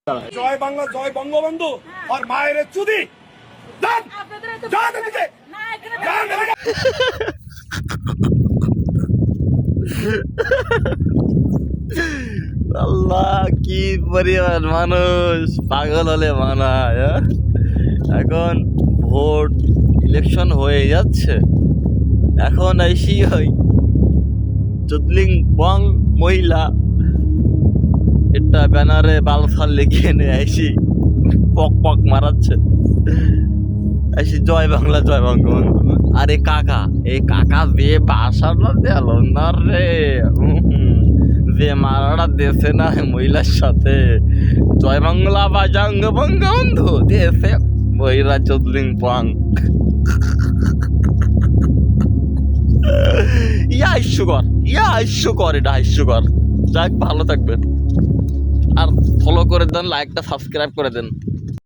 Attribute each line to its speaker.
Speaker 1: জয় বাংলা, জয় বঙ্গবন্ধু আর মায়ের চুদি।
Speaker 2: আল্লাহ, কি পরিমাণ মানুষ পাগল হলে মানায়। এখন ভোট ইলেকশন হয়ে যাচ্ছে, এখন আইসি ওই চুদলিং বং মহিলা একটা ব্যানারে বালফাল লিখে এনে আইসি পক পক মারাচ্ছে, আইসি জয় বাংলা জয় বঙ্গবন্ধু। আরে কাকা, এই কাকা যে বাসাটা দিল না রে, যে মারাটা দেশে না মহিলার সাথে জয় বাংলা বা জঙ্গ বঙ্গবন্ধু দেশে মহিলা চুদলিং পং। হাস্যকর, এটা হাস্যকর। যাক, ভালো থাকবেন আর ফলো করে দেন, লাইকটা সাবস্ক্রাইব করে দেন।